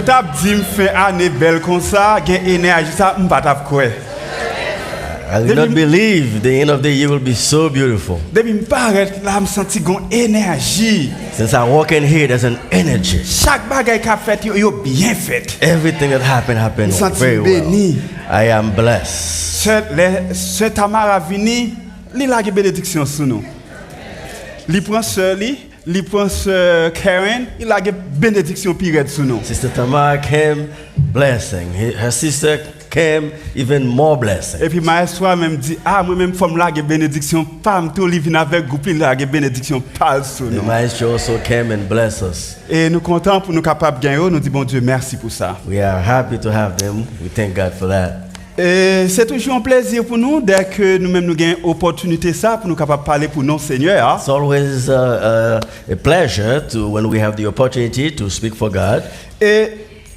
Yo t'a dit me fait année belle comme ça, gain énergie ça m'pas t'a quoi. I did not believe the end of the year will be so beautiful. Depuis me paraît là me senti gon énergie. Since I walk in here, there's an energy. Chaque bagaille qu'a fait yo bien fait. Everything that happened very well. I am blessed. Ce Tamara vini, li la ge bénédiction sur nous. Li prend sœur li prend sœur Karen, il a ge bénédiction pire sur nous. Sister Tamara came blessing. Her sister came even more blessing. Et puis maestro même dit moi même femme la ge bénédiction pas tout li vinn avec groupe la ge bénédiction pas sur nous. The maestro also came and blessed us. Et nous contents pour nous capable gagner, nous dit bon Dieu merci pour ça. We are happy to have them. We thank God for that. Et c'est toujours un plaisir pour nous dès que nous-mêmes nous gagnons opportunité ça pour nous capables parler pour nos Seigneur. It's always a pleasure to when we have the opportunity to speak for God. Et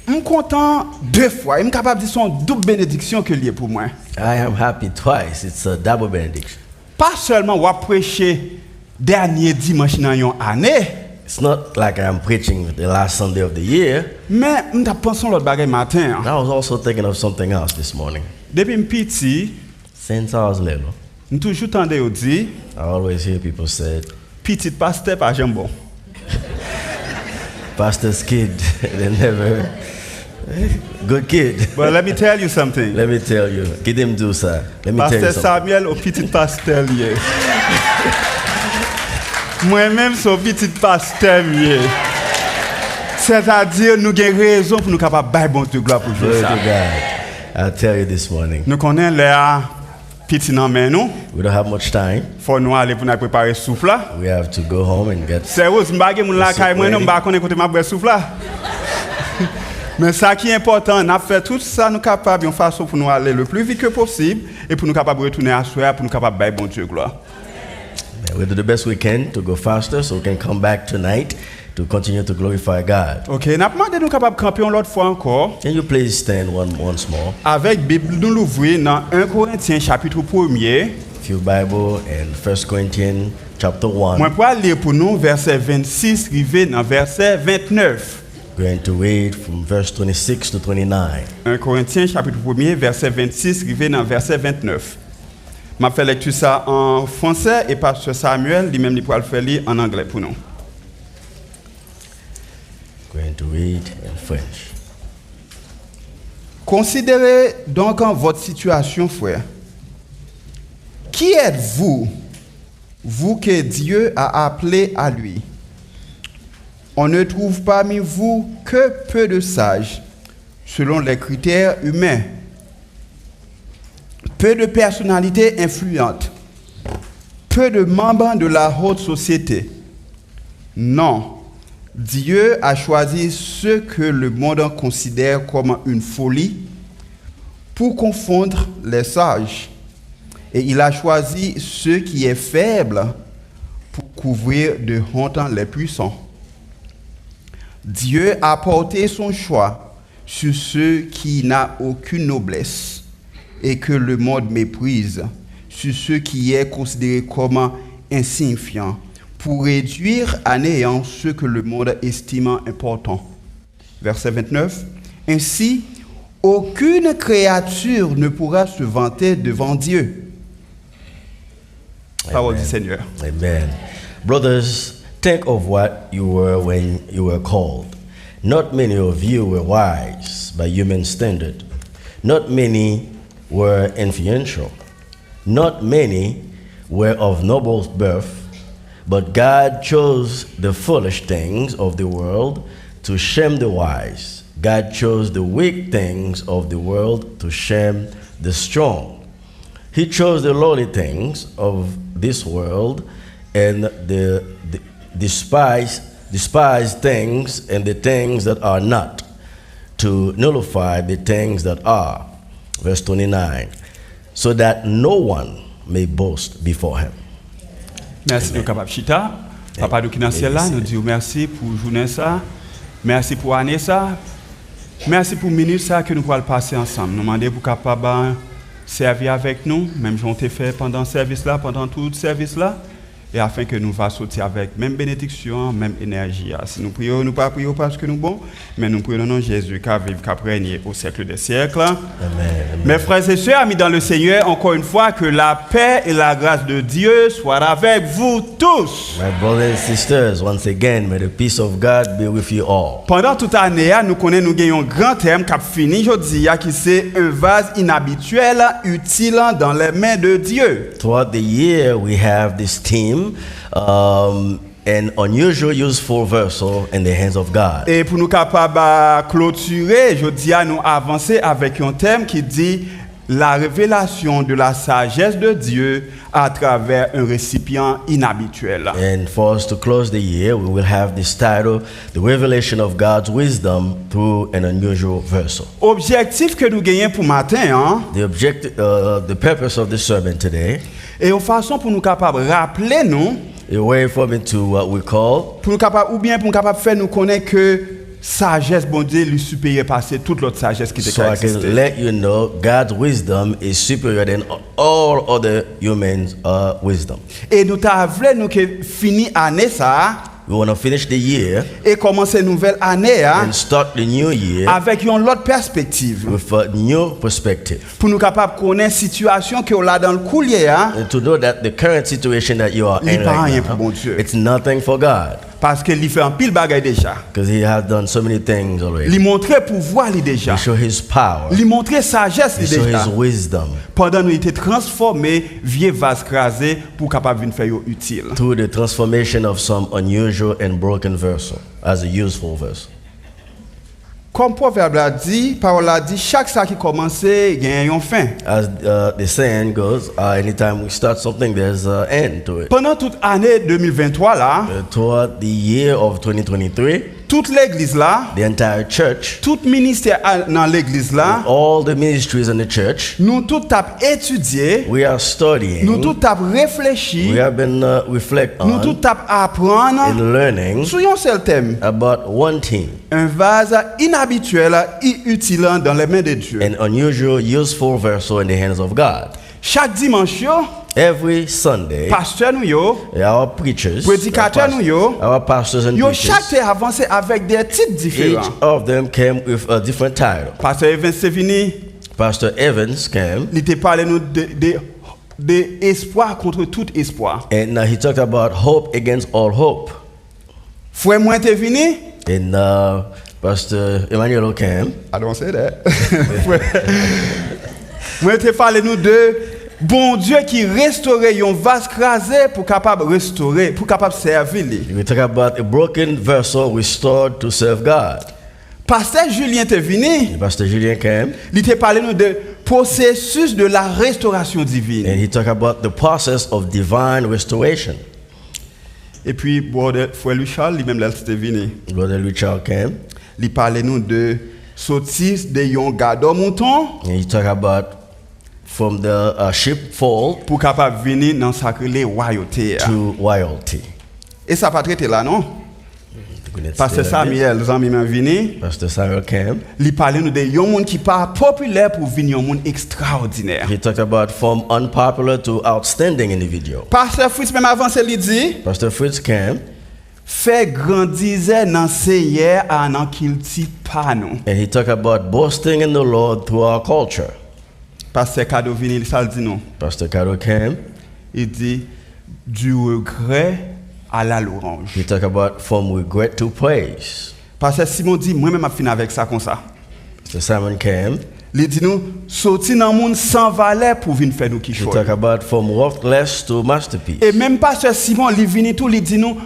je suis content deux fois. Je suis capable de dire son double bénédiction que lié pour moi. I am happy twice. It's a double benediction. Pas seulement on prêcher dernier dimanche dans une année. It's not like I'm preaching the last Sunday of the year. Mais je pense à l'autre bagaille matin. I was also thinking of something else this morning. Depuis petit, since I was little, je toujours entendu dire. I always hear people say, "Petit pasteur pas jambon." Pastor's kid, they never. Good kid. But let me tell you something. Let me tell you. Give him do ça. Let me Pasteur tell you something. Samuel au petit pasteur lié. Moi-même, son petit pasteur lié. C'est-à-dire, nous avons raison pour nous capables de faire bon Dieu gloire pour jouer ça. I'll tell you this morning. Nous connaissons les petits noms, nous. We don't have much time. Faut nous aller pour nous préparer souffle là. We have to go home and get. Sérieux, je ne sais pas moi non pas connaître côté ma boire souffle là. Mais ça qui est important, on a fait tout ça nous capable de façon pour nous aller le plus vite que possible et pour nous capable de retourner à soi pour nous capable de faire bon Dieu gloire. We do the best we can to go faster so we can come back tonight to continue to glorify God. OK, n'a demandé nous capable camper l'autre fois encore. Can you please stand once more? Avec Bible nous l'ouvrir dans 1 Corinthiens chapitre 1er. If your Bible and 1 Corinthians chapter 1. Moi pour lire pour nous verset 26 rivé dans verset 29. Going to read from verse 26 to 29. 1 Corinthiens chapitre 1er verset 26 rivé dans verset 29. M'a fait lecture ça en français et pasteur Samuel lui-même il pourra le faire lire en anglais pour nous. Going to read in French. Considérez donc en votre situation, frère. Qui êtes-vous, vous que Dieu a appelé à lui? On ne trouve parmi vous que peu de sages, selon les critères humains. Peu de personnalités influentes, peu de membres de la haute société. Non, Dieu a choisi ce que le monde considère comme une folie pour confondre les sages. Et il a choisi ce qui est faible pour couvrir de honte les puissants. Dieu a porté son choix sur ceux qui n'ont aucune noblesse et que le monde méprise, sur ceux qui est considéré comme insignifiant, pour réduire à néant ce que le monde estime important. Verset 29. Ainsi, aucune créature ne pourra se vanter devant Dieu. Parole du Seigneur. Amen. Brothers, think of what you were when you were called. Not many of you were wise by human standard. Not many were influential. Not many were of noble birth. But God chose the foolish things of the world to shame the wise. God chose the weak things of the world to shame the strong. He chose the lowly things of this world and the despised things and the things that are not, to nullify the things that are. Verse 29. So that no one may boast before him. Merci de capable chita. Papa de qui dans ciel là, nous disons merci pour journée ça. Merci pour année ça. Merci pour minute ça que nous pourrons passer ensemble. Nous demander pour capable servir avec nous, même j'en t'ai fait pendant service là, pendant tout service là. et afin que nous va sortir avec même bénédiction, même énergie. Si nous prions, nous pas prions parce que nous bons, mais nous prions au nom de Jésus qui vive, qui règne au siècle des siècles. Amen. Mes frères et sœurs, amis dans le Seigneur, encore une fois, que la paix et la grâce de Dieu soient avec vous tous. My brothers and sisters, once again, may the peace of God be with you all. Pendant toute année, nous connaissons, nous gagnons un grand thème qui a fini aujourd'hui, qui c'est un vase inhabituel, utile dans les mains de Dieu. Throughout the year, we have this theme, an unusual, useful vessel in the hands of God. Et pour nous capables clôturer, je dis à nous avancer avec un thème qui dit la révélation de la sagesse de Dieu à travers un récipient inhabituel. And for us to close the year, we will have this title, The Revelation of God's Wisdom Through an Unusual Vessel. Objectif que nous gagnons pour matin, The purpose of this sermon today, et une façon pour nous capables rappeler nous, a way for me to what we call, pour nous capables ou bien pour nous capables faire nous connaître que sagesse bon Dieu lui supérieur passer toute l'autre sagesse qui so I can let you know God's wisdom is superior than all other humans' wisdom. Et nous t'avons nous que fini année ça. We want to finish the year Et commencer une nouvelle année and start the new year avec une autre perspective. with a new perspective. Pour nous capables connaître situation que on a dans le coulier And to know that the current situation that you are in right now, it's nothing for God. parce que il fait un pile bagaille déjà. Because he has done so many things already. Il montrer pouvoir lui déjà. He show his power. Il montrer sagesse He lui show déjà. his wisdom. Pendant nous était transformé vieux vase crasé pour capable venir faire utile. Through the transformation of some unusual and broken vessel as a useful vessel. Comme proverbe l'a dit, parole a dit, chaque ça qui commence, il y a une fin. As the saying goes, anytime we start something, there's an end to it. Pendant toute année 2023 là, Toward the year of 2023, toute l'église là, the entire church, tout ministère dans l'église là, all the ministries in the church, nous tout tap étudier, we are studying, nous tout tap we réfléchir, have been reflect nous tout on tap apprendre and learning sur un seul thème, about one thing, un vase inhabituel et utile dans les mains de Dieu. an unusual, useful vessel in the hands of God. Chaque dimanche, Every Sunday, pasteur nous yo, our preachers, prédicateur nous yo, our pastors and yo preachers, chaque te avancé avec des titres différents. each of them came with a different title. Pasteur Evans c'est venu, Pastor Evans came, il te parlé nous de espoir contre tout espoir. and he talked about hope against all hope. Frère moi te venu, And Pastor Emmanuelo came, I don't say that. Moi te parlé nous de bon Dieu qui restaurait un vase crasé pour capable restaurer, pour capable servir lui. we talk about a broken vessel restored to serve God. Pasteur Julien te venu, Pastor Julien came, il te parlé nous de processus de la restauration and divine. he talked about the process of divine restoration. Et puis frère Louis Charles lui-même là te venu. Brother Richard came, Il parlait nous de sortir de yon gado mouton and he talked about from the sheepfold pour capable venir dans sacré les royautés. to royalty. Et ça pas traité là non? Parce que Samuel, zami m'a venu, Pastor Samuel came. il parlait nous de yon monde qui pas populaire pour venir un monde extraordinaire. He talked about from unpopular to outstanding individual. Pasteur Fritz même avancé il dit, Pastor Fritz came, fait grandir dans Seigneur en qu'il ti pas nous. and he talked about boasting in the Lord through our culture. Pasteur Cadeau vini, il ça le dit non. Pastor Caro came. Il dit du regret à la louange. He talked about from regret to praise. Pasteur Simon dit moi même m'a fini avec ça comme ça. Pastor Simon came. Il dit nous sortir dans le monde sans valeur pour venir faire nous qui He chose. talked about from worthless to masterpiece. Et même pasteur Simon il vient tout il dit nous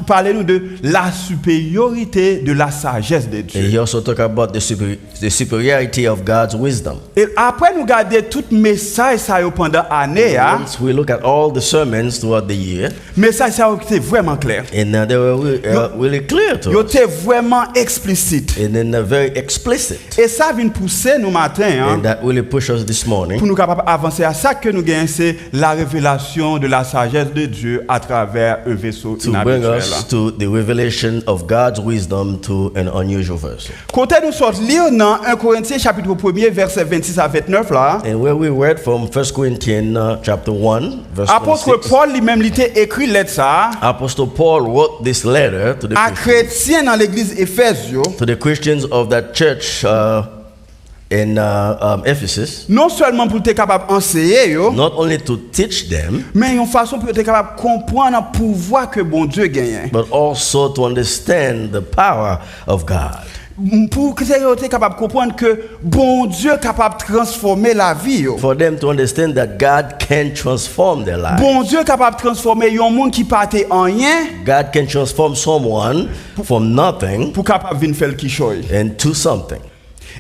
parler nous de la supériorité de la sagesse de And Dieu. he also talked about the superiority of God's wisdom. Et après nous garder tout message ça yo pendant année Once we look at all the sermons throughout the year, message ça était vraiment clair. and they were really clear to Yo us, était vraiment explicite. and then very explicit. Et ça vient pousser nous matin, hein, and that really push us this morning pour nous capables d'avancer à ça que nous gagnons, c'est la révélation de la sagesse de Dieu à travers un vaisseau to bring inhabituel. us to the revelation of God's wisdom to an unusual vessel. Côté nous sortons lire dans 1 Corinthiens chapitre 1er verset 26 à 29 là. And where we read from 1 Corinthians chapter 1, verse Apôtre 26, Paul lui-même il était écrit lettre ça Apostle Paul wrote this letter to à the chrétiens dans l'église Éphèse yo. Christians of that church in Ephesus, Non seulement pour être capable d'enseigner yo, not only to teach them, mais une façon pour être capable de comprendre le pouvoir que bon Dieu gagne. but also to understand the power of God. Pour que vous soyez capable de comprendre que bon Dieu est capable de transformer la vie. Yo. For them to understand that God can transform their life. Bon Dieu est capable de transformer un monde qui partait en rien God can transform someone from nothing pour capable venir faire quelque chose. into something.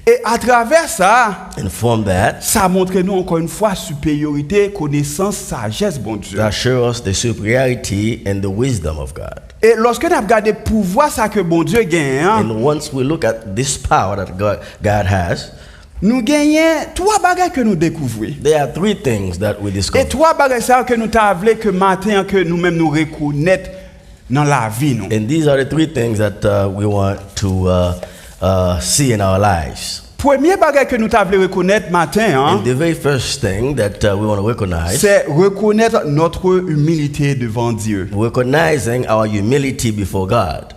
Et à travers ça, And from that, ça montre nous encore une fois supériorité, connaissance, sagesse, bon Dieu. that shows us the superiority and the wisdom of God. Et lorsque nous regardons le pouvoir ça que bon Dieu gagne, hein, And once we look at this power that God has, nous gagnons trois bagages que nous découvrons. there are three things that we Et discover. trois bagages ça que nous t'avons que matin que nous-mêmes nous reconnaître dans la vie nous. And these are the three things that we want to see in our lives. Premier bagage que nous t'avons reconnaître matin, hein, And the very first thing that we want to recognize, c'est reconnaître notre humilité devant Dieu. recognizing our humility before God.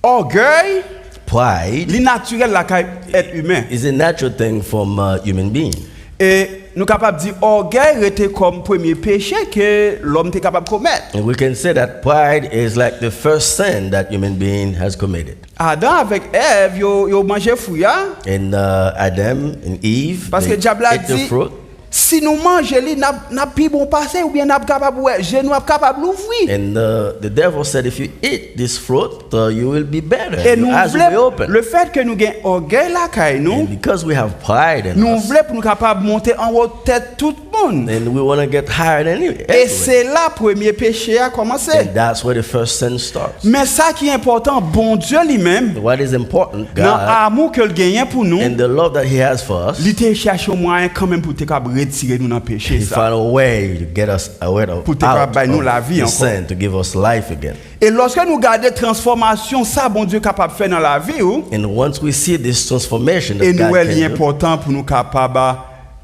Orgueil, Pride l'innaturel la être humain. is a natural thing from human being. Et nous capables de dire orgueil était comme premier péché que l'homme était capable de commettre. And we can say that pride is like the first sin that human being has committed. Adam avec Ève, yo mangé fouilla And Adam and Eve, parce que they diable a ate the dit fruit. si nous mangeons li n'a plus bon passé ou bien n'a capable ouais, genou capable l'ouvrir. And the devil said, if you eat this fruit, you will be better. Et Your nous eyes will be voulons open. le fait que nous gagnons orgueil là caille nous, And because we have pride in nous us, voulons pour nous capable monter en haut tête tout le monde. and we want to get higher than Et everyone. c'est là premier péché a commencé. And that's where the first sin starts. Mais ça qui est important, bon Dieu lui-même, What is important, dans God, l'amour que le gagne pour nous, and the love that He has for us, il te cherche un moyen quand même pour te capable retirer nous dans le péché He ça. found a way to get us away of, Pour te out capable nous la of vie the encore. sin, to give us life again. Et lorsque nous regardons transformation ça bon Dieu capable de faire dans la vie ou, And once we see this transformation et that nous God est can do, important pour nous capable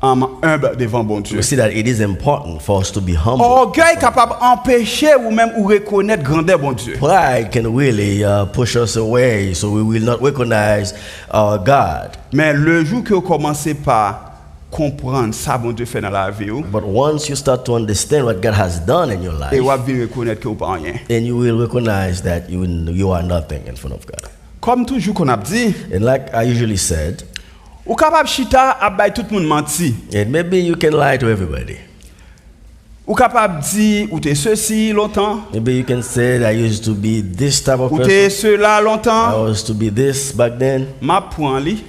humble devant bon Dieu. we see that it is important for us to be humble. Orgueil capable d'empêcher ou même ou reconnaître grandeur bon Dieu. Pride can really push us away, so we will not recognize our God. Mais le jour que vous commencez par comprendre ça bon Dieu fait dans la vie ou, But once you start to understand what God has done in your et life, vous allez reconnaître que vous pas rien. then you will recognize that you are nothing in front of God. Comme toujours qu'on a dit, And like I usually said, ou capable chita à bay tout le monde menti. and maybe you can lie to everybody. Ou capable dire ou t'es ceci longtemps, Maybe you can say that I used to be this type of ou person. t'es cela I longtemps. was to be this back then. M'a prend li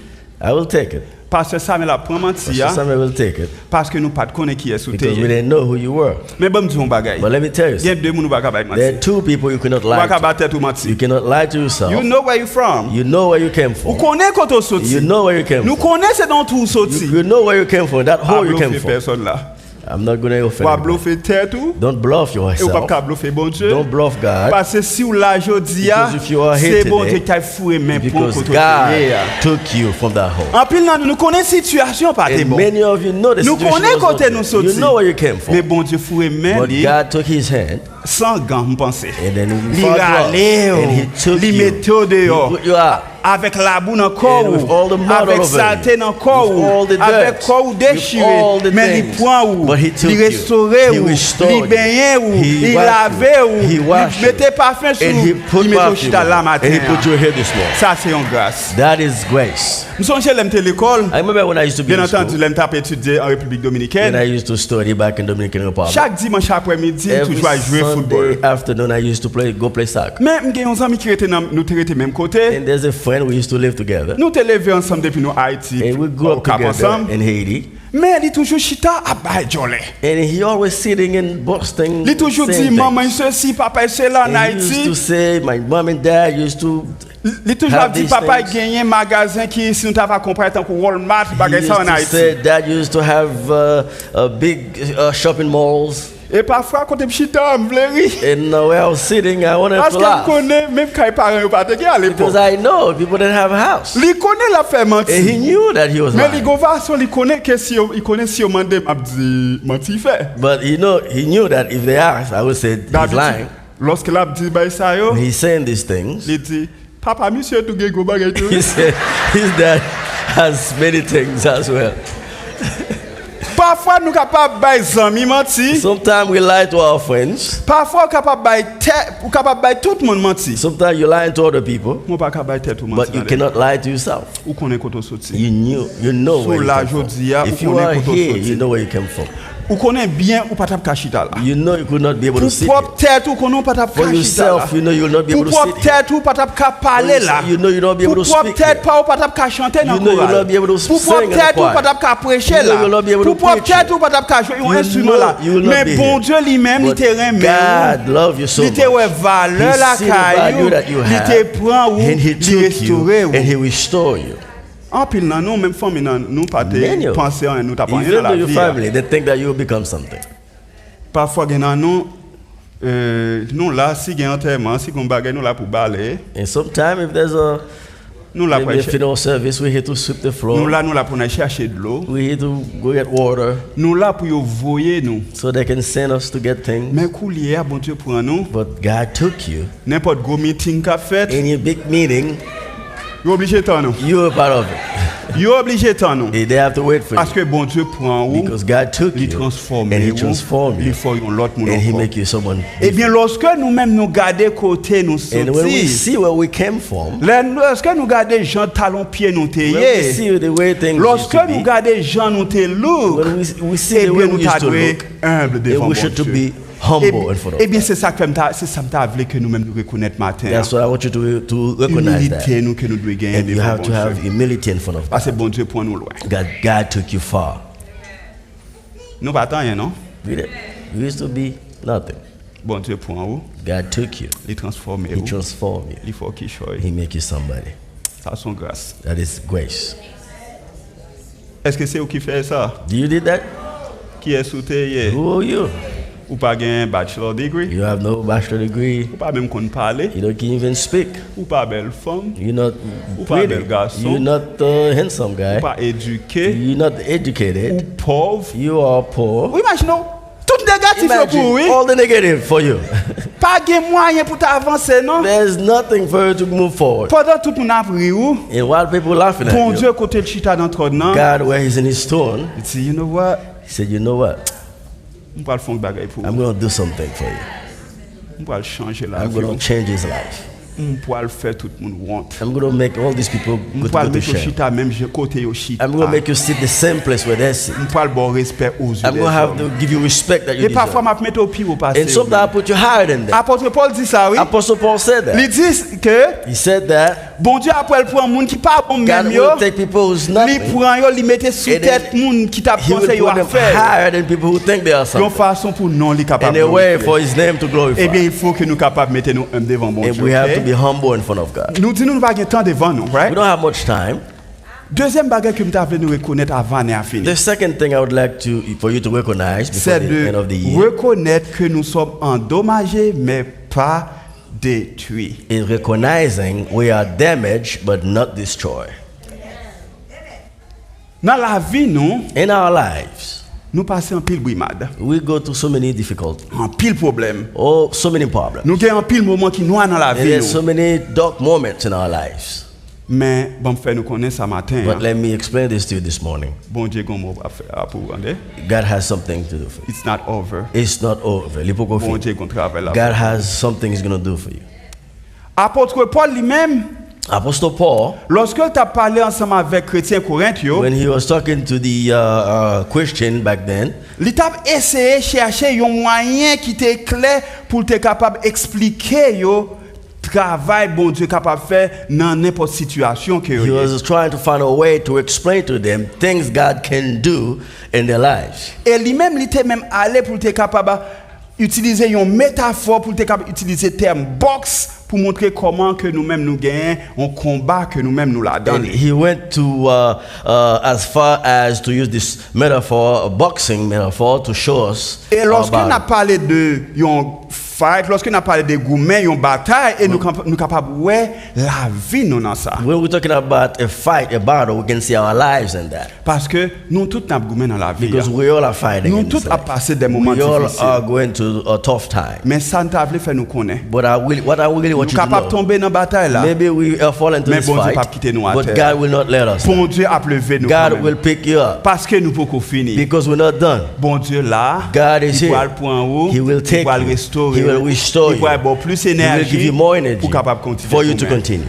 I will take it. parce que ça me la prend menti Pastor Samuel will take it parce que nous pas de connaître qui est sous because we terre. didn't know who you were. Mais bon dis un bagay. But let me tell you Il y a something. deux moun pas capable There are mentir. two people you cannot Ou pas lie to. capable tête ou You mentir. cannot lie to yourself. You know where you from. You know where you came Ou from. connaît quand on sorti. You know where you came Nous from. connaissons dans tout sorti. You know where you came from. That Pas hole you came bluffer from. personne là. I'm not going to Ou offend pas you. bluffer terre tout. Don't bluff Et ou pas yourself. capable bluffer bon Dieu. Don't bluff God. Parce que si ou là jodi a, Because if you are here c'est bon Dieu today, qui a foué mais pour Because côté. God took you from that hole. En pile nous connaissons situation pas And bon. many of you know the Nous situation connaissons was not côté nous good. sorti. You know where you came Mais from. bon Dieu foué mais But li God took his hand sans gants me penser. and then he Li fought rale you, and he took li you. metto He dehors. put you out. Avec la boue dans le corps, And with all the mud avec all over saleté you, dans le corps, with all the avec dirt, corps with déchiré, all the mais il things. prend ou, But he took il you. restaure He ou, restored il you. baigne ou, He il washed lave you. He ou, washed il mettait parfum sur And he put il mettait au perfume chita là on. matin. And he put you here this morning. Ça c'est une grâce. That is grace. Nous sommes chez l'école. I remember when I used to be Bien in entendu, school, l'aime taper étudier en République when Dominicaine. I used to study back in Dominican Republic. Chaque dimanche après-midi, Every toujours à jouer au football. Sunday afternoon, I used to go play soccer. Mais j'ai un ami qui était nous étions même côté. And there's a friend we used to live together. Nous te levé ensemble depuis nous Haïti. And we grew au up Cap together ensemble. in Haiti. Mais il toujours chita à baïjolé. And he always sitting in Boston. Il toujours dit saying maman things. ceci, papa cela en And he used to Haïti. say, my mom and dad used to Il toujours have dit these papa things. gagné un magasin qui si nous t'avons compris tant que Walmart He bagay ça en used to Haïti. say dad used to have big shopping malls. Et parfois quand je chita m'vleri. And where I was sitting, I wanted Parce to que je laugh. connais même quand les parents pas te à l'époque. Because I know people that have a house. Il connaît la fait And he mentir. knew that he was Mais les lying. gouvernements il connaît que si il connaît si on mande m'a dit mentir fait. But he knew that if they asked, I would say he's lying. Lorsque l'a dit bah ça yo, He's saying these things. il dit papa monsieur tout gay go bagay tout. He said his dad has many things as well. Parfois nous capable bailler amis mentir. Sometimes we lie to our friends. Parfois capable bailler tête ou capable bailler tout le monde mentir. Sometimes you lie to other people, Moi pas capable bailler tête tout le but you monde. cannot lie to yourself. Ou connaît côté sorti. You know So where you la come from. jodia, If ou you connaît are koto here, sorti. you know where you come from. Ou connaît bien ou pas tap kachita là. You know you could not be able to Pour sit propre here. tête ou connaît pas tap For kachita là. yourself, you know you will not be Pour able to propre sit here. tête ou pas tap ka parler là. You know you don't be able Pour to propre speak tête here. pas ou pas tap ka chanter dans You know you will chorale. not be able to Pour sing propre in the tête ou choir. pas tap ka prêcher You know là. you will not be able Pour to propre preach tête here. ou pas tap ka jouer un You instrument know là. you will not Mais be bon here. Dieu lui-même il But te remet. God love you so Il te much. ouais valeur He la see the value caillou. that you Il have, te prend ou and he il took restaurer you, ou. and he restore you. En pile nan nous même famille nan nous pas Many te of penser en nous t'a pas rien Even dans though la your vie. family, they think that you will become something. Parfois gen nan nous là si gen enterrement si gon bagay nous là pour balayer And sometimes if there's nous là pour maybe a funeral service, we're here to sweep the nous floor. là pour aller chercher de l'eau We're here to go get water nous là pour yo voyer nous so they can send us to get things. mais coulier bon Dieu prend nous But God took you. n'importe gros meeting qu'a fait In your big meeting, yo obligé tant nous you were part of it. yo obligé tant nous They have to wait for parce you. que bon Dieu prend ou Because God took il you transforme and He transformed il you. faut yon l'autre monde And He encore. make you someone Eh bien lorsque nous même nous garder côté nous And when we sortir see where we came from, lorsque nous garder gens talons pieds nous when we tailler see the way things used lorsque to nous be, garder gens nous te look when we see eh the bien way nous we used to t'adouer look, humble then devant we bon should to Dieu. be humble in front of Eh bien God. c'est ça que c'est ça m'ta voulu que nous même nous reconnaître matin. That's what I want you to recognize that. Humilité nous que nous devons gagner And you devant have bon to have Dieu. humility in front of Parce que God. bon Dieu prend nous loin. God took you far. Nous pas rien non. You used to be nothing. Bon Dieu prend où, God took you. il transforme He où. transformed you. Il faut qu'il choisit. He make you somebody. Ça son grâce. That is grace. Est-ce que c'est vous qui fait ça? Do you did that? Qui est sauté Who are you? ou pas gain bachelor degree? You have no bachelor degree. Ou pas même qu'on parler? You don't even speak. Ou pas belle femme? You're not Ou pas pretty. bel garçon. You're not a handsome Ou guy. pas éduqué? You're not Ou educated. pauvre? You are poor. Ou imaginons, tout négatif là pour Imagine oui. all the negative for you. Pas gain moyen pour t'avancer non? There's nothing for you to move forward. Pendant tout le monde a pris où? And while people laughing at Bon you, Dieu côté le chita dans ton nom. God, where He's in His throne, Il dit, you know what? He said, "You know what? On va le faire bagaille pour I'm vous. going to do something for you. On va le changer la I'm vie. going to change his life. On va le faire tout le monde want. I'm going to make all these people On go va le to mettre au share. chita même côté au chita. I'm going to make you sit the same place where they sit. On va le bon respect aux yeux I'm des going to have hommes. to give you respect that you Et parfois deserve. m'a mettre au pied au passé. And sometimes I put you higher than that. Apôtre Paul dit ça oui. Apostle Paul said Il that. dit que He said that bon Dieu après il prend monde qui pas bon God même yo. will take people who's Il nothing. prend yo, il mette sous And tête monde qui t'a He will pensé yo put à them faire. higher than people who think they are Une something. façon pour non li And capable. a way for His name to glorify. Eh bien il faut que nous capables mettre nous humble devant bon And Dieu. we have to ok? be humble in front of God. Nous disons nous pas gain temps devant nous, We right? don't have much time. Deuxième bagage que nous voulons nous reconnaître avant et à finir. The second thing I would like for you to recognize before C'est the end of the de year reconnaître que nous sommes endommagés mais pas détruits. is recognizing we are damaged but not destroyed. Dans la vie, nous, In our lives, nous passons en pile brimade, we go through so many difficulties, en pile problème. so many problems. Nous avons en pile moment qui noir dans la And vie. there's so Nous. many dark moments in our lives. Mais bon, fait nous connaître ça matin. But let me explain this to you this morning. Bon Dieu, comment on va faire pour vous. God has something to do for you. It's not over. It's not over. Bon Dieu, qu'on travaille là. God has something He's going to do for you. Apôtre Paul lui-même, Apostle Paul, lorsque il a parlé ensemble avec chrétiens corinthiens, when he was talking to the Christian back then, il a essayé de chercher un moyen qui était clair pour être capable d'expliquer travail bon Dieu capable faire dans n'importe situation que He was trying to find a way to explain to them things God can do in their lives. et lui-même il était même allé pour être capable utiliser une métaphore pour être capable utiliser terme box pour montrer comment que nous-mêmes nous gagnons un combat que nous-mêmes nous la And donnons. he went to as far as to use this metaphor, a boxing metaphor, to show us. Et lorsqu'on a about parlé de un fight, lorsqu'on a parlé de gourmet, une bataille, et nous capables ouais la vie nous dans ça. when we're talking about a fight, a battle, we can see our lives in that. Parce que nous tous n'a gourmet dans la vie. Because we all are fighting Nous in tous this a life. passé des moments We all difficiles. are going to a tough time. Mais ça ne t'a pas fait nous connaître. But what I really want Nous you to capables de know, tomber dans la bataille là. maybe we fall into Mais this bon Dieu fight, pas quitter nous à but terre. God will not let us. Bon Dieu a levé nous. quand God même. will pick you up Parce que nous pouvons finir. because we're not done. Bon Dieu là, God is il va here. le point haut, He will take il va le you. restaurer, He will restore il va you. avoir plus He will give d'énergie you more energy pour capable continuer. for you to pour nous. continue.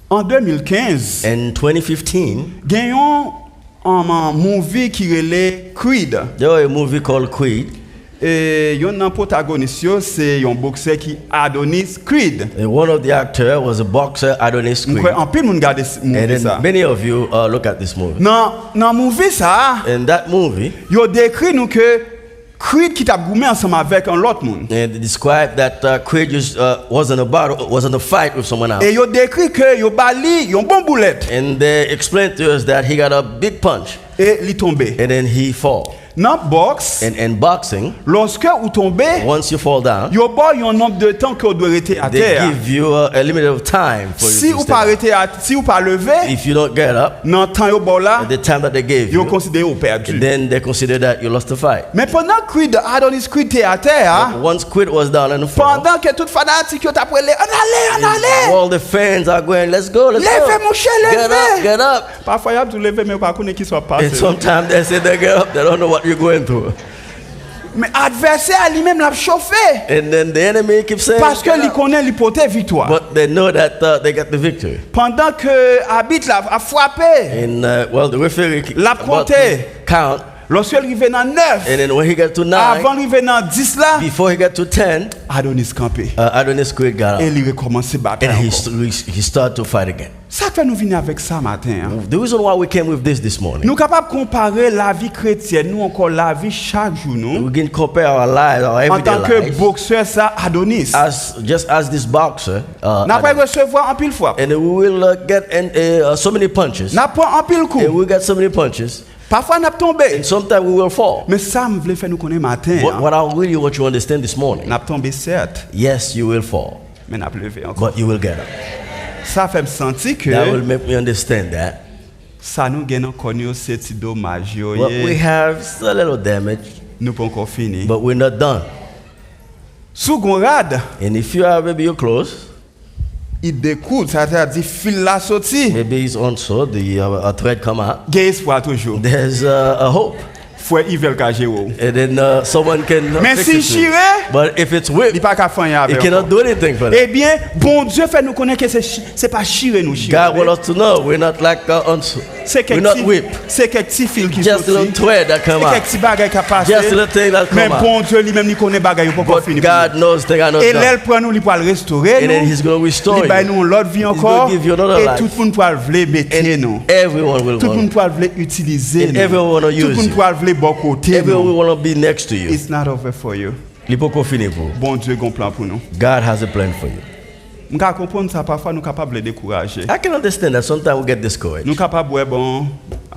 En 2015, In 2015, gagnons un movie qui relait Creed. there was a movie called Creed. Et un protagoniste c'est un boxeur qui Adonis Creed. And one of the actors was a boxer, Adonis Creed. En pile moun gade And movie ça. then many of you look at this movie. Dans movie ça, In that movie, yo décrit nous que Creed qui t'a goumé ensemble avec un autre monde. and they described that Creed was in a battle, was in a fight with someone else. Et yo décrit que yo bali yon bon boulette And they explained to us that he got a big punch et li tombé. and then he fall. Dans boxe, And in boxing, lorsque ou tombé, once you fall down, yo bo yon nombre de temps que vous doit rester à they terre. give you a limit of time for Si you to ou stay pas down. arrêter si ou pas lever, If you don't get up, dans temps yo bo là, at the time that they gave yo you, considéré ou perdu. then they consider that you lost the fight. Mais pendant Creed Adonis Creed était à terre, Once Creed was down on the floor, pendant que toute fanatique yo t'appelé, on allez. all the fans are going, let's go, let's Levez go. mon cher, Get up, levez. get up. Parfois y a tout lever mais pas connaît qui soit And passé. sometimes they say they get up, they don't know what you're going through. Mais adversaire lui-même l'a chauffé And then the enemy keeps saying, parce que "Get il up." connaît l'hypothèse victoire. But they know that they got the victory. Pendant que Habit l'a a frappé, And well, the referee La about compté. to count. lorsque il arrivait dans 9, And then when he got to 9, avant d'arriver dans 10 là, before he got to 10, Adonis campé. Adonis Creed got Et up. il recommence à battre. And he started to fight again. Ça fait nous venir avec ça matin. Hein. The reason why we came with this morning, Nous capables de comparer la vie chrétienne, nous encore la vie chaque jour, nous. we can compare our lives, our En everyday tant que lives, boxeur, ça, Adonis. just as this boxer, N'a pas recevoir en pile fois. and we will get so many punches, N'a pas en pile coup. and we get so many punches, Parfois, n'a tombé. and sometimes we will fall. Mais ça, me voulait faire nous connaître matin. Hein. What I really want you to understand this morning, N'a tombé certes, yes, you will fall, mais n'a levé encore. but you will get up. Ça fait me sentir que That will make me understand that ça nous gagne encore c'est petit dommage. Yo, what we have is a little damage, nous pas encore fini. but we're not done. Sous Gonrad, And if you are maybe you're close, il découle, ça veut dire fil la sortie. maybe it's also the a thread come out. Gain espoir toujours. There's a hope, Frère Yvel Kajero. and then someone can Mais fix si it to you. chiré, But if it's il whipped, pas qu'à faire it avec. cannot do anything for that. Eh bien, bon Dieu fait nous connaître que c'est pas chiré nous chiré. God wants us to know we're not like C'est we're not whipped. c'est quelques petits fils qui Just a little sortent. thread that come C'est out. quelques petits bagages qui passent. Just a little thing that Mais come out. bon Dieu lui-même il connaît bagages pas encore But fini. God knows things are not Et done. l'aile prend nous, il pour le restaurer And then nous. He's going to restore Il va you. nous l'autre vie He's encore. gonna give you another Et life. tout le monde pourra le métier nous. And everyone will Tout le want. monde pourra le utiliser And nous. everyone will Tout le use monde you. pourra le bon côté Everyone nous. will want to be next to you. It's not over for you. Il peut pas finir pour vous. Bon Dieu a un plan pour nous. God has a plan for you. Nous pouvons comprendre ça parfois nous capables de décourager. I can understand that sometimes we get discouraged. Nous capables ouais bon,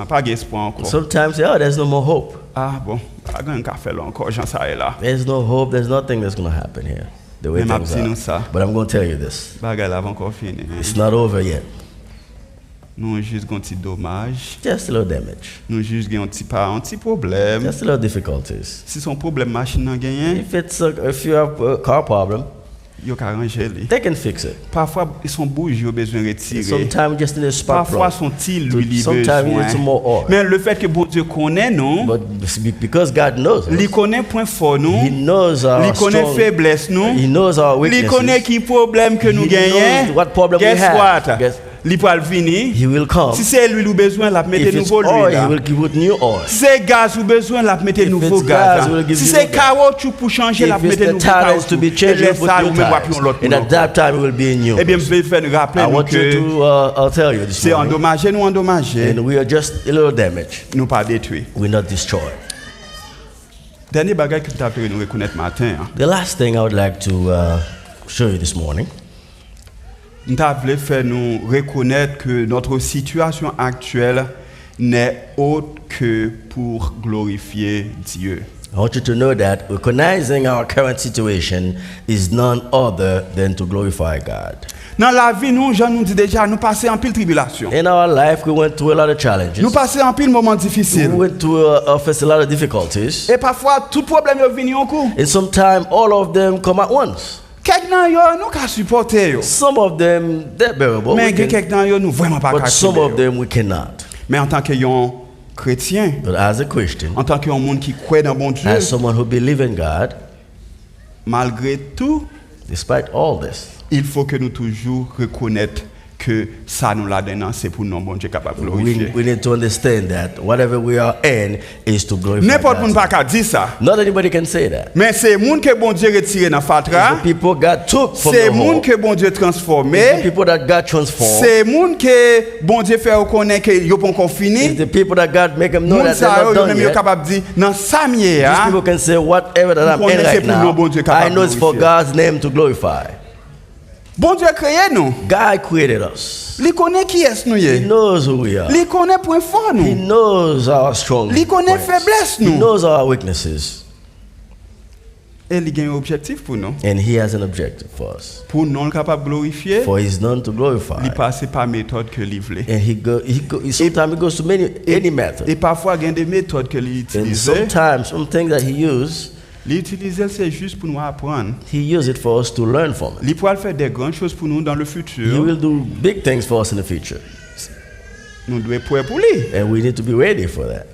pas d'espoir encore. Sometimes, oh, there's no more hope. Ah bon, pas grand café là encore, j'en sais là. There's no hope. There's nothing that's going to happen here. The way Mais m'a things dit nous are. ça. But I'm going to tell you this. Bagay là va encore fini. It's not over yet. Nous juste un petit dommage. Just a little damage. Nous juste un petit problème. Just a little difficulties. Si son problème machine nan gagné, If you have a car problem, yo ka ranger li. they can fix it. Parfois ils sont bouges yo besoin retirer. Sometimes just in a spark Parfois plug. son til lui Sometimes you need some besoin. more oil. Mais le fait que bon Dieu connaît nous, But because God knows il us, connaît point fort nous, He knows our il connaît strong, faiblesse nous. He knows our Il weaknesses. connaît qui problème que nous He gagnons. knows what problem we Guess have. what? Guess- Li pral vini. He will come. Si c'est l'huile ou besoin, la mette If it's nouveau oil, l'huile. he will give with new oil. Si c'est gaz ou besoin, la mette If nouveau it's gaz. gas, we'll give Si you c'est new gas. caoutchouc pour changer, la If it's mette the nouveau tires to be caoutchouc. changed, Et you put ça, new ou même pas plus tires. l'autre. And at that time, it will be new. Eh bien, je vais faire rappeler I nous want you que to, I'll tell you this c'est morning. endommagé, nous endommagé, And we are just a little damaged. nous pas détruit. We're not destroyed. Dernier bagage que tu as pu nous reconnaître matin, hein. The last thing I would like to show you this morning, Nous voulons faire nous reconnaître que notre situation actuelle n'est autre que pour glorifier Dieu. I want you to know that recognizing our current situation is none other than to glorify God. Dans la vie, nous, Jean nous dit déjà, nous passons en pile tribulation. In our life, we went through a lot of challenges. Nous passons en pile moments We difficiles. went through faced a lot of difficulties. Et parfois, tout problème est venu en coup. And sometimes all of them come at once. Quelques nan yo, nous ka supporter yo. Some of them, they're bearable. Mais We can- quelques nan yo, nous vraiment pas but some of capable. them we cannot. Mais en tant que yon chrétien, But as a Christian, en tant que yon monde qui croit dans bon Dieu, as someone who believes in God, malgré tout, despite all this, il faut que nous toujours reconnaître que ça nous l'a donné, c'est pour nous bon Dieu capable de glorifier. we need to understand that whatever we are in is to glorify N'importe qui God. pas qu'à dire ça. Not anybody can say that. Mais c'est monde que bon Dieu retiré dans fatra, The people God took from c'est the home, monde que bon Dieu the transformé, people that God transformed, c'est monde que bon Dieu fait reconnaître que yo pas encore it's fini. the people that God make them know Moun that they're sa not yo done même yo yet. capable dire dans ça mieux These hein. people can say whatever that I'm Nous in connaissons right pour nous, now, bon Dieu I capable know it's for glorifier. God's name to glorify. Bon Dieu créé nous. God created us. Li connaît qui est nous He yé. knows who we are. Li connaît point fort He nous. knows our strong Li connaît points. faiblesse He nous. knows our weaknesses. Et il a un objectif pour nous. And he has an objective for us. Pour nous capable glorifier, For his none to glorify. il passe par méthode que il voulait. And sometimes he goes to any method. Et parfois il y a des méthodes que il And utilise. sometimes some things that he uses, L'utiliser c'est juste pour nous apprendre. he uses it for us to learn from it. Il pourra faire des grandes choses pour nous dans le He futur. will do big things for us in the future. Nous devons être prêts pour lui. And we need to be ready for that.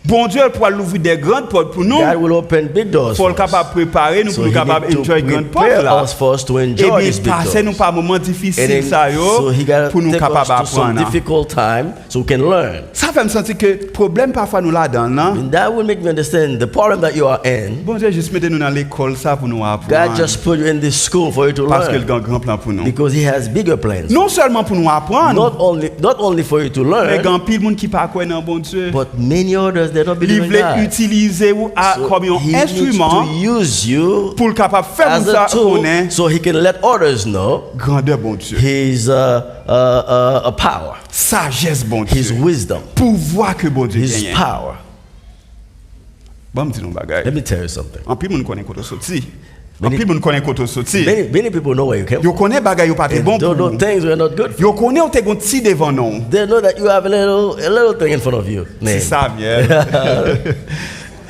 Bon Dieu pourra l'ouvrir des grandes portes pour nous. God will open big doors Pour for le capable us. préparer nous So pour nous he capable need to enjoy grandes portes prepare là. us for us to Et enjoy bien these big passer nous doors. par moments And difficiles then, ça yo so he got pour to nous take capable us to some apprendre. difficult time so we can learn. Ça fait me sentir que problème parfois nous là dedans là. And that will make me understand the problem that you are in. Bon Dieu juste mettez nous dans l'école ça pour nous God apprendre. just put you in this school for you to Parce qu'il learn. a un grand plan pour nous. Because he has bigger plans. Non seulement pour nous apprendre, Not only for you to mais learn, grand pile monde qui pas croire dans bon Dieu. but many others they don't Il believe in veut God. utiliser ou So comme un he needs instrument to use you pour le capable faire as ça a tool connaître so he can let others know grandeur bon Dieu, his power, sagesse bon his Dieu, wisdom, pouvoir que bon Dieu his gagne. power. Bon me dire une bagaille. Let me tell you something. En pile monde connaît côté sorti. En Many- pile monde connaît côté sorti. Many people know where you came Yo from. connaît bagaille yo pas très And bon pour those nous. things were not good. Yo connaît on te gon ti devant nous. They know that you have a little thing in front of you. C'est Name. Samuel.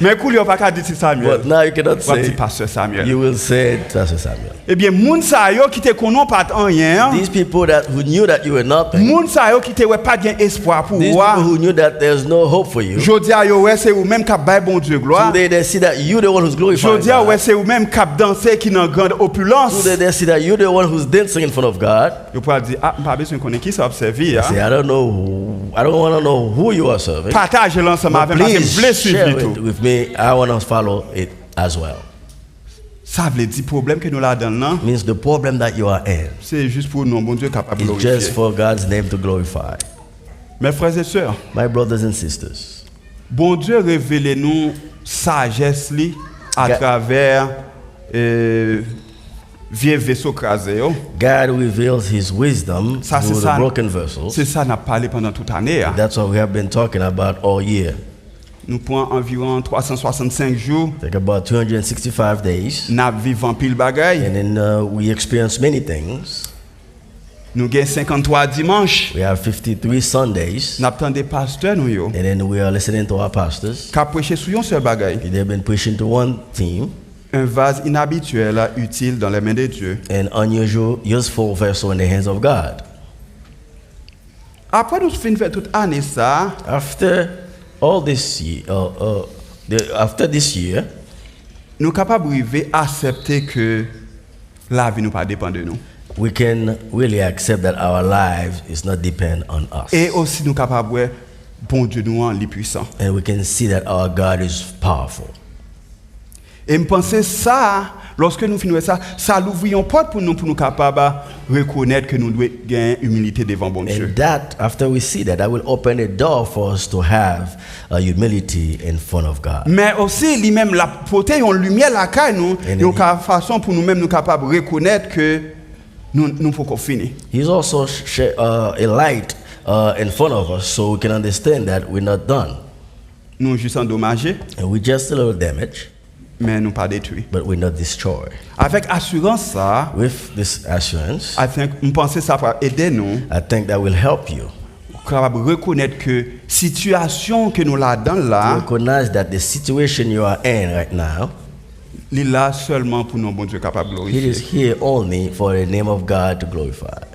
Mais cool yo pas qu'à dire c'est Samuel. But now you cannot Ou petit say, pasteur Samuel. you will say Pastor Samuel. Eh bien moun sa yo qui te connaît pas rien. These people who knew that you were nothing, Moun sa yo qui te ouais pas gain espoir pour these toi. people who knew that there's no hope for you, Jodi a yo ouais c'est ou même cap bay bon Dieu gloire. today they see that you're the one who's glorifying Jodi a ouais God. c'est ou même cap danser qui dans grande opulence. Today they see that you're the one who's dancing in front of God. Yo pourra dire ah pas besoin connaître qui ça observer Say, hein. I don't want to know who you are serving. Partage l'ensemble But avec moi, please je voulais suivre share lui it tout. with me. I want to follow it as well. Ça veut dire problème que nous là dedans là, Means the problem that you are in c'est juste pour nous bon Dieu capable de is just glorifier. for God's name to glorify. Mes frères et sœurs, My brothers and sisters, bon Dieu révèle nous sagesse li à Ga- travers vieux vaisseau crasé yo. God reveals His wisdom Ça c'est through the ça. broken vessels. C'est ça n'a parlé pendant toute année. hein. That's what we have been talking about all year. Nous prenons environ 365 jours, Take about 265 days, n'a vivant pile bagaille. and then we experience many things. Nous avons 53 dimanches. We have 53 Sundays, Nous attendons des pasteurs nous yo. and then we are listening to our pastors. Qu'a prêché sur un seul bagaille. They've been pushing to one theme, Un vase inhabituel utile dans les mains de Dieu. an unusual, useful vessel in the hands of God. Après nous finissons faire toute année ça, After all this year, after this year, nous sommes capables d'arriver à accepter que la vie ne pas dépend de nous. we can really accept that our lives is not depend on us. Et aussi nous capables ouais, bon Dieu nous est puissant. And we can see that our God is powerful. Et me penser ça, lorsque nous finissons ça l'ouvre une porte pour nous capables de reconnaître que nous devons gagner humilité devant bon Dieu. And that, after we see that will open a door for us to have humility in front of God. Mais aussi, lui-même, la porter une lumière la caille nous, une façon pour nous-mêmes nous capables de reconnaître que nous pouvons finir. He's also a light in front of us so we can understand that we're not done. Nous juste endommagés. And we're just a little damaged. Mais nous pas détruits. But we're not destroyed. Avec assurance ça, with this assurance, I pense ça va aider nous. I think that will help you. Capable reconnaître que situation que nous là dans là, recognize that the situation you are in right now, il est là seulement pour nous bon Dieu capable de glorifier. It is here only for the name of God to glorify.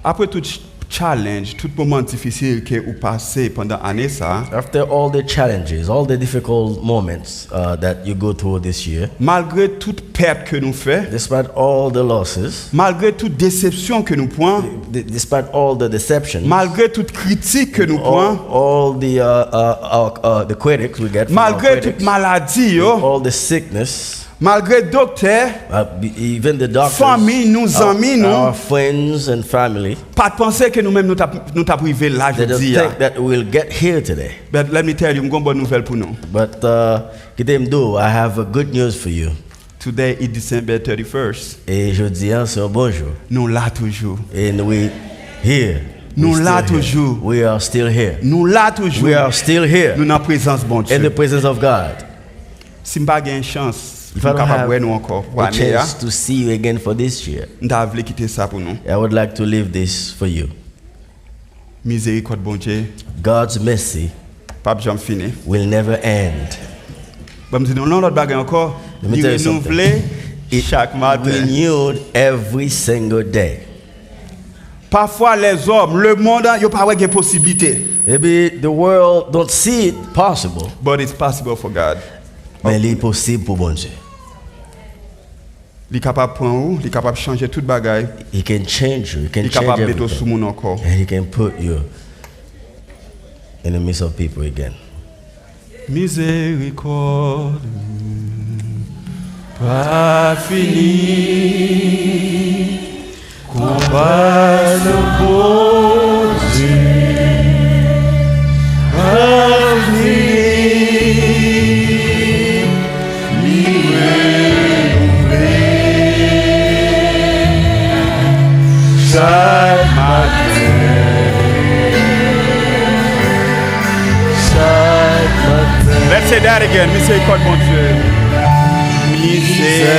Après tout challenge, tout moment difficile que vous passez pendant année ça, after all the challenges, all the difficult moments that you go through this year, malgré toute perte que nous fait, despite all the losses, malgré toute déception que nous prenons, despite all the deceptions, malgré toute critique que nous prenons, all the critics we get, malgré toute maladie, all the sickness, malgré docteur, even the doctors, famille, nous amis, our friends and family, pas de penser que nous-mêmes nous t'a privé là they don't think that we'll get here today. But let me tell you, j'ai une bonne nouvelle pour nous. But I have a good news for you. Today is December 31st. Et jeudi c'est un bon jour. Nous là toujours. And we here. Nous là toujours. We are still here. Nous là toujours. We are still here. Nous dans présence bon Dieu. In the presence of God. Si m'pas gain chance, if I don't have a chance to see you again for this year, I would like to leave this for you. Miséricorde bon Dieu. God's mercy will never end. Let me tell you something. It's renewed every single day. Parfois les hommes, le monde, yo pas ouais possibilité. Maybe the world don't see it possible. But it's possible for God. Mais il est possible pour bon Dieu. Il est capable de prendre, il est capable de changer toute bagaille. He can change you. He can change everything. And he can put you in the midst of people again. Miséricorde, pas fini, combat de bon Dieu, pas fini. Let's say that again. Miséricorde, mon Dieu. Miséricorde.